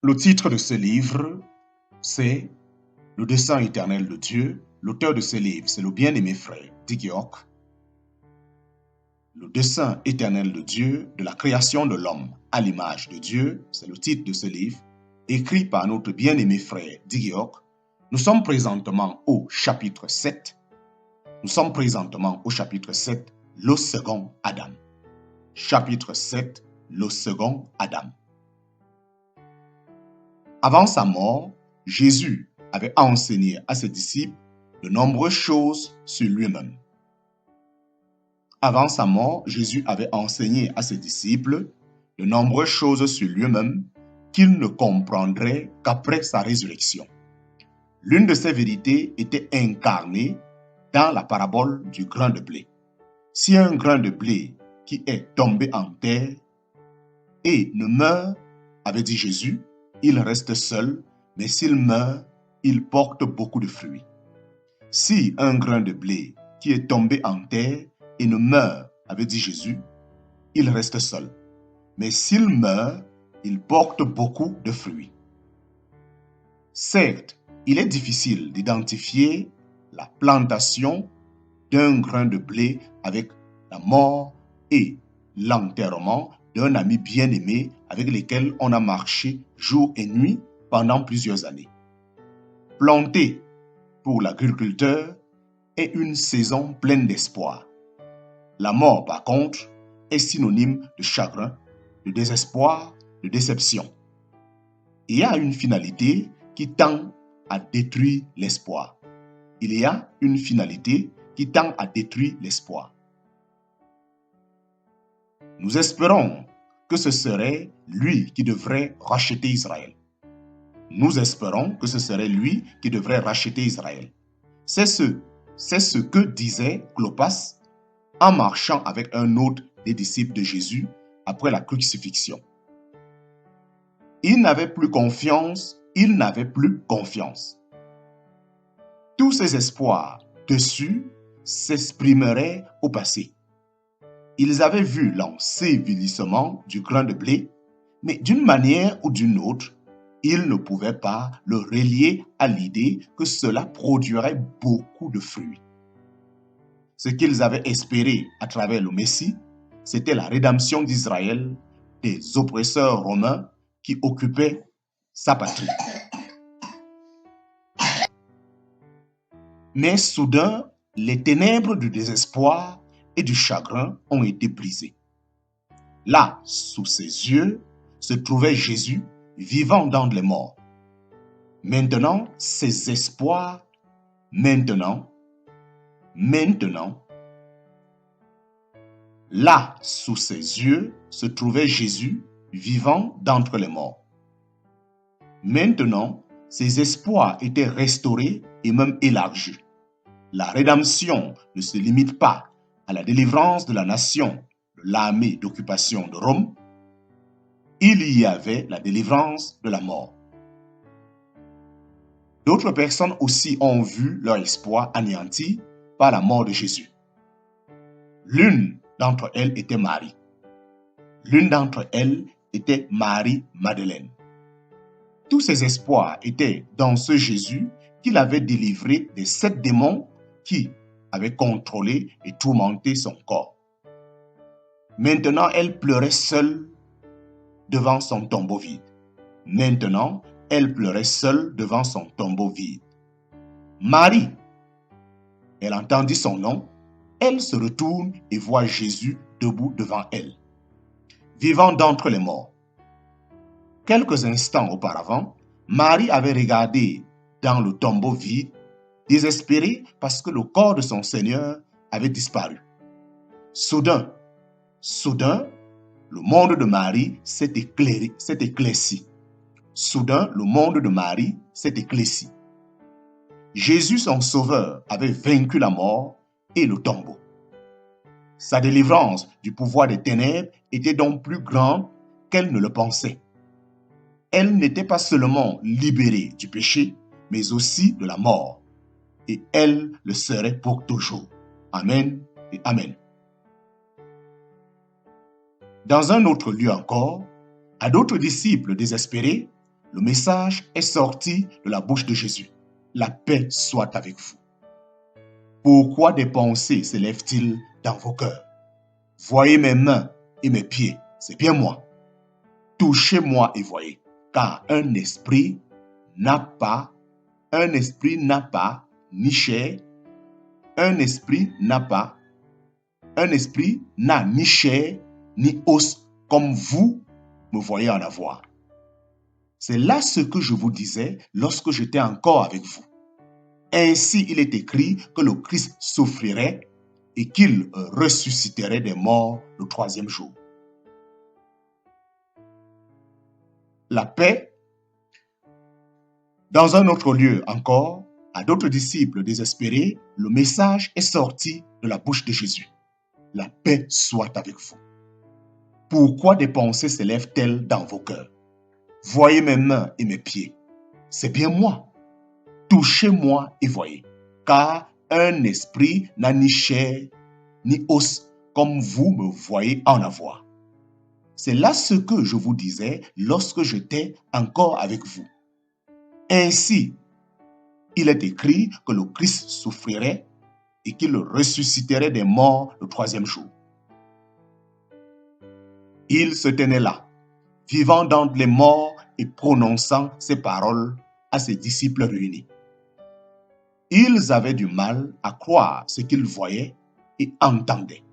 Le titre de ce livre, c'est Le dessein éternel de Dieu. L'auteur de ce livre, c'est le bien-aimé frère Dick York. Le dessein éternel de Dieu, de la création de l'homme à l'image de Dieu, c'est le titre de ce livre, écrit par notre bien-aimé frère Dick York. Nous sommes présentement au chapitre 7. Nous sommes présentement au chapitre 7, le second Adam. Chapitre 7, le second Adam. Avant sa mort, Jésus avait enseigné à ses disciples de nombreuses choses sur lui-même. Avant sa mort, Jésus avait enseigné à ses disciples de nombreuses choses sur lui-même qu'ils ne comprendraient qu'après sa résurrection. L'une de ces vérités était incarnée dans la parabole du grain de blé. Si un grain de blé qui est tombé en terre et ne meurt, avait dit Jésus, il reste seul, mais s'il meurt, il porte beaucoup de fruits. Si un grain de blé qui est tombé en terre et ne meurt, avait dit Jésus, il reste seul. Mais s'il meurt, il porte beaucoup de fruits. Certes, il est difficile d'identifier la plantation d'un grain de blé avec la mort et l'enterrement d'un ami bien-aimé avec lequel on a marché jour et nuit pendant plusieurs années. Planter pour l'agriculteur est une saison pleine d'espoir. La mort, par contre, est synonyme de chagrin, de désespoir, de déception. Il y a une finalité qui tend à détruire l'espoir. Il y a une finalité qui tend à détruire l'espoir. Nous espérons que ce serait lui qui devrait racheter Israël. Nous espérons que ce serait lui qui devrait racheter Israël. C'est ce que disait Clopas en marchant avec un autre des disciples de Jésus après la crucifixion. Il n'avait plus confiance. Tous ses espoirs dessus s'exprimeraient au passé. Ils avaient vu l'ensevelissement du grain de blé, mais d'une manière ou d'une autre, ils ne pouvaient pas le relier à l'idée que cela produirait beaucoup de fruits. Ce qu'ils avaient espéré à travers le Messie, c'était la rédemption d'Israël des oppresseurs romains qui occupaient sa patrie. Mais soudain, les ténèbres du désespoir et du chagrin ont été brisées. Là, sous ses yeux, se trouvait Jésus, vivant d'entre les morts. Maintenant, ses espoirs, maintenant, là, sous ses yeux, se trouvait Jésus, vivant d'entre les morts. Maintenant, ses espoirs étaient restaurés et même élargis. La rédemption ne se limite pas à la délivrance de la nation de l'armée d'occupation de Rome. Il y avait la délivrance de la mort. D'autres personnes aussi ont vu leur espoir anéanti par la mort de Jésus. L'une d'entre elles était Marie. L'une d'entre elles était Marie-Madeleine. Tous ces espoirs étaient dans ce Jésus qu'il avait délivré des 7 démons qui avaient contrôlé et tourmenté son corps. Maintenant, elle pleurait seule devant son tombeau vide. Maintenant, elle pleurait seule devant son tombeau vide. Marie, elle entendit son nom, elle se retourne et voit Jésus debout devant elle, vivant d'entre les morts. Quelques instants auparavant, Marie avait regardé dans le tombeau vide, désespérée parce que le corps de son Seigneur avait disparu. Soudain, le monde de Marie s'est éclairci. Soudain, le monde de Marie s'est éclairci. Jésus, son sauveur, avait vaincu la mort et le tombeau. Sa délivrance du pouvoir des ténèbres était donc plus grande qu'elle ne le pensait. Elle n'était pas seulement libérée du péché, mais aussi de la mort. Et elle le serait pour toujours. Amen et Amen. Dans un autre lieu encore, à d'autres disciples désespérés, le message est sorti de la bouche de Jésus. La paix soit avec vous. Pourquoi des pensées s'élèvent-ils dans vos cœurs? Voyez mes mains et mes pieds, c'est bien moi. Touchez-moi et voyez, car un esprit n'a pas ni chair, un esprit n'a ni chair ni os comme vous me voyez en avoir. C'est là ce que je vous disais lorsque j'étais encore avec vous. Ainsi, il est écrit que le Christ souffrirait et qu'il ressusciterait des morts le troisième jour. La paix. Dans un autre lieu encore, à d'autres disciples désespérés, le message est sorti de la bouche de Jésus. La paix soit avec vous. Pourquoi des pensées s'élèvent-elles dans vos cœurs? Voyez mes mains et mes pieds. C'est bien moi. Touchez-moi et voyez. Car un esprit n'a ni chair ni os comme vous me voyez en avoir. C'est là ce que je vous disais lorsque j'étais encore avec vous. Ainsi, il est écrit que le Christ souffrirait et qu'il ressusciterait des morts le troisième jour. Il se tenait là, vivant d'entre les morts et prononçant ces paroles à ses disciples réunis. Ils avaient du mal à croire ce qu'ils voyaient et entendaient.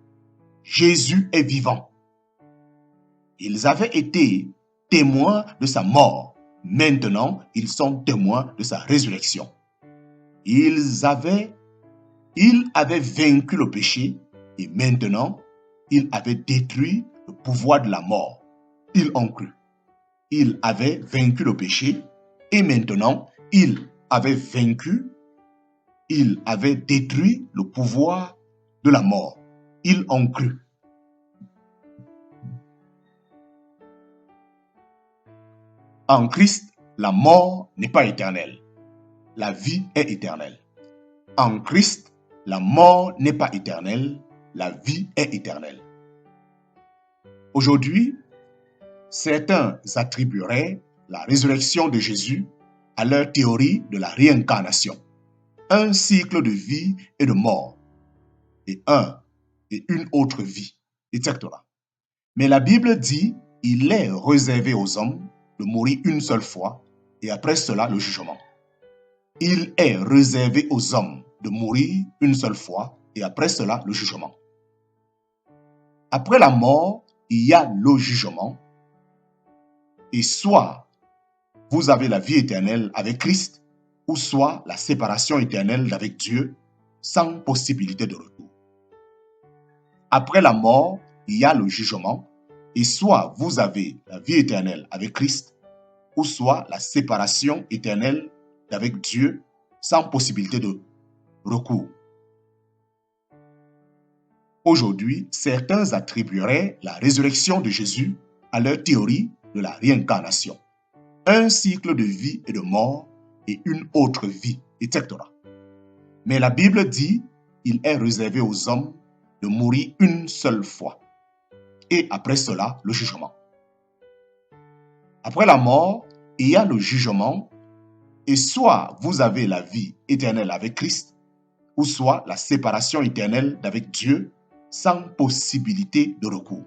Jésus est vivant. Ils avaient été témoins de sa mort. Maintenant, ils sont témoins de sa résurrection. Il avait vaincu le péché et maintenant, il avait détruit le pouvoir de la mort. Ils ont cru. Il avait vaincu le péché et maintenant, il avait détruit le pouvoir de la mort. Ils ont cru. En Christ, la mort n'est pas éternelle. La vie est éternelle. En Christ, la mort n'est pas éternelle. La vie est éternelle. Aujourd'hui, certains attribueraient la résurrection de Jésus à leur théorie de la réincarnation. Un cycle de vie et de mort, et une autre vie, etc. Mais la Bible dit qu'il est réservé aux hommes de mourir une seule fois et après cela le jugement. Il est réservé aux hommes de mourir une seule fois et après cela le jugement. Après la mort, il y a le jugement et soit vous avez la vie éternelle avec Christ ou soit la séparation éternelle d'avec Dieu sans possibilité de retour. Après la mort, il y a le jugement et soit vous avez la vie éternelle avec Christ ou soit la séparation éternelle d'avec Dieu sans possibilité de recours. Aujourd'hui, certains attribueraient la résurrection de Jésus à leur théorie de la réincarnation. Un cycle de vie et de mort et une autre vie, etc. Mais la Bible dit qu'il est réservé aux hommes de mourir une seule fois. Et après cela, le jugement. Après la mort, il y a le jugement et soit vous avez la vie éternelle avec Christ ou soit la séparation éternelle d'avec Dieu sans possibilité de recours.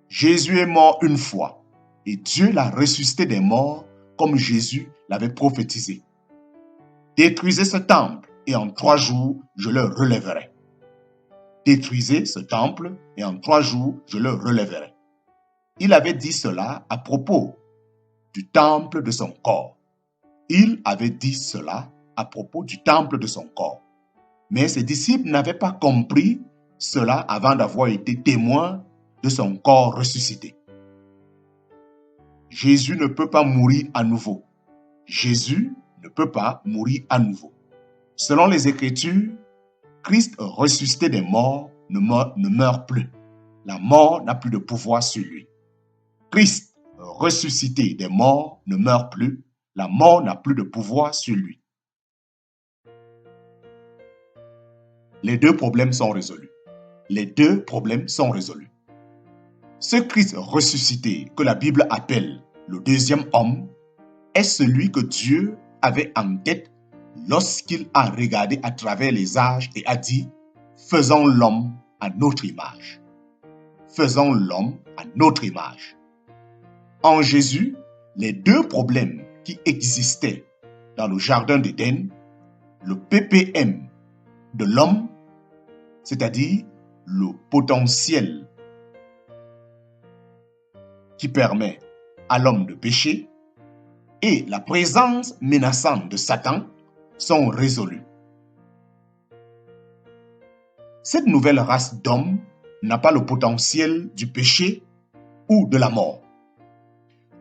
Jésus est mort une fois et Dieu l'a ressuscité des morts comme Jésus l'avait prophétisé. Détruisez ce temple et en 3 jours, je le relèverai. Détruisez ce temple et en 3 jours, je le relèverai. Il avait dit cela à propos du temple de son corps. Il avait dit cela à propos du temple de son corps. Mais ses disciples n'avaient pas compris cela avant d'avoir été témoins de son corps ressuscité. Jésus ne peut pas mourir à nouveau. Jésus ne peut pas mourir à nouveau. Selon les Écritures, Christ ressuscité des morts ne meurt plus. La mort n'a plus de pouvoir sur lui. Christ ressuscité des morts ne meurt plus. La mort n'a plus de pouvoir sur lui. Les deux problèmes sont résolus. Les deux problèmes sont résolus. Ce Christ ressuscité que la Bible appelle le deuxième homme, est celui que Dieu avait en tête lorsqu'il a regardé à travers les âges et a dit « Faisons l'homme à notre image. » Faisons l'homme à notre image. En Jésus, les deux problèmes qui existaient dans le jardin d'Éden, le ppm de l'homme, c'est-à-dire le potentiel qui permet à l'homme de pécher, et la présence menaçante de Satan sont résolus. Cette nouvelle race d'hommes n'a pas le potentiel du péché ou de la mort.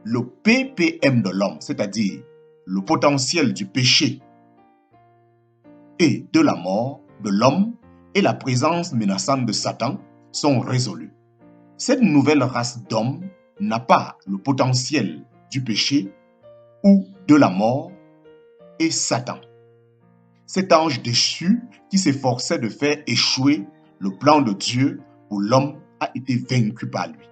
Le ppm de l'homme, c'est-à-dire le potentiel du péché et de la mort de l'homme et la présence menaçante de Satan sont résolus. Cette nouvelle race d'hommes n'a pas le potentiel du péché ou de la mort et Satan. Cet ange déchu qui s'efforçait de faire échouer le plan de Dieu pour l'homme a été vaincu par lui.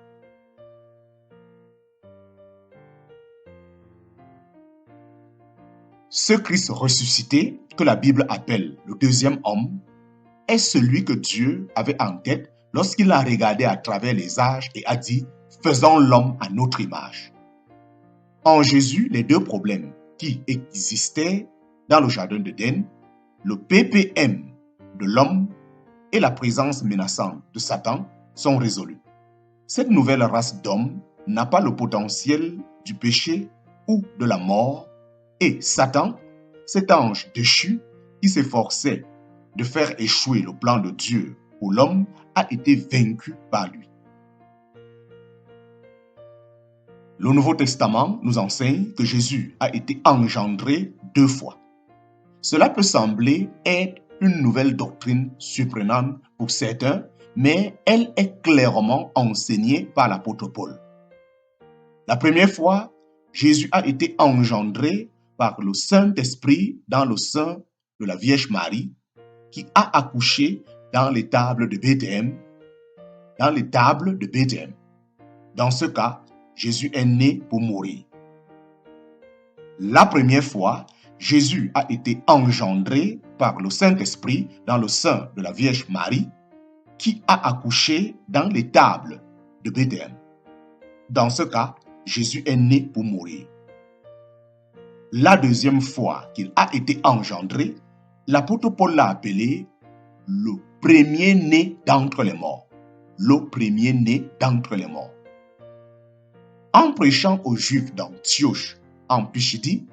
Ce Christ ressuscité, que la Bible appelle le deuxième homme, est celui que Dieu avait en tête lorsqu'il a regardé à travers les âges et a dit « Faisons l'homme à notre image ». En Jésus, les deux problèmes qui existaient dans le jardin d'Éden, le ppm de l'homme et la présence menaçante de Satan sont résolus. Cette nouvelle race d'hommes n'a pas le potentiel du péché ou de la mort et Satan, cet ange déchu qui s'efforçait de faire échouer le plan de Dieu pour l'homme, a été vaincu par lui. Le Nouveau Testament nous enseigne que Jésus a été engendré 2 fois. Cela peut sembler être une nouvelle doctrine surprenante pour certains, mais elle est clairement enseignée par l'apôtre Paul. La première fois, Jésus a été engendré par le Saint-Esprit dans le sein de la Vierge Marie, qui a accouché dans l'étable de Bethléem. Dans ce cas, Jésus est né pour mourir. La première fois, Jésus a été engendré par le Saint-Esprit dans le sein de la Vierge Marie, qui a accouché dans l'étable de Bethléem. Dans ce cas, Jésus est né pour mourir. La deuxième fois qu'il a été engendré, l'apôtre Paul l'a appelé le premier-né d'entre les morts. Le premier-né d'entre les morts. En prêchant aux Juifs d'Antioche, en Pisidie,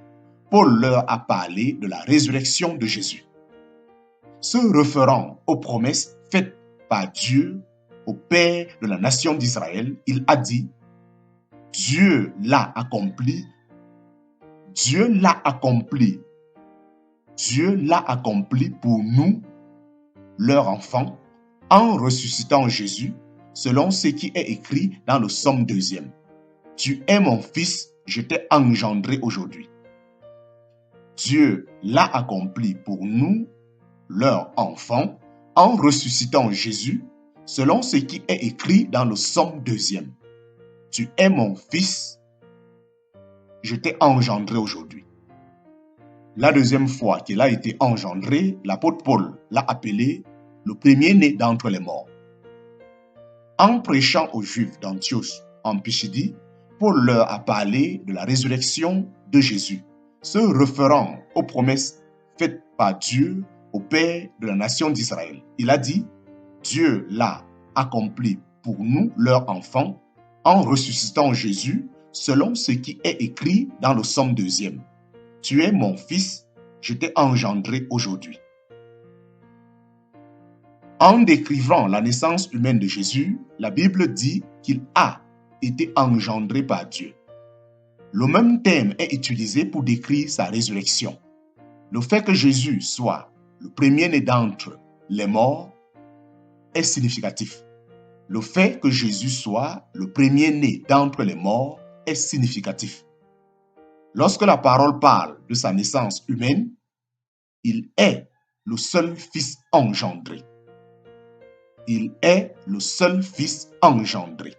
Paul leur a parlé de la résurrection de Jésus. Se référant aux promesses faites par Dieu au Père de la nation d'Israël, il a dit « Dieu l'a accompli pour nous, leurs enfants, en ressuscitant Jésus, selon ce qui est écrit dans le psaume 2e. Tu es mon fils, je t'ai engendré aujourd'hui. Dieu l'a accompli pour nous, leurs enfants, en ressuscitant Jésus, selon ce qui est écrit dans le psaume 2e. Tu es mon fils, je t'ai engendré aujourd'hui. La deuxième fois qu'il a été engendré, l'apôtre Paul l'a appelé le premier-né d'entre les morts. En prêchant aux Juifs d'Antioche en Pisidie, Paul leur a parlé de la résurrection de Jésus, se référant aux promesses faites par Dieu au Père de la nation d'Israël. Il a dit, Dieu l'a accompli pour nous, leurs enfants, en ressuscitant Jésus, selon ce qui est écrit dans le psaume 2e. Tu es mon fils, je t'ai engendré aujourd'hui. En décrivant la naissance humaine de Jésus, la Bible dit qu'il a été engendré par Dieu. Le même terme est utilisé pour décrire sa résurrection. Le fait que Jésus soit le premier-né d'entre les morts est significatif. Le fait que Jésus soit le premier-né d'entre les morts est significatif. Lorsque la parole parle de sa naissance humaine, il est le seul fils engendré. Il est le seul fils engendré.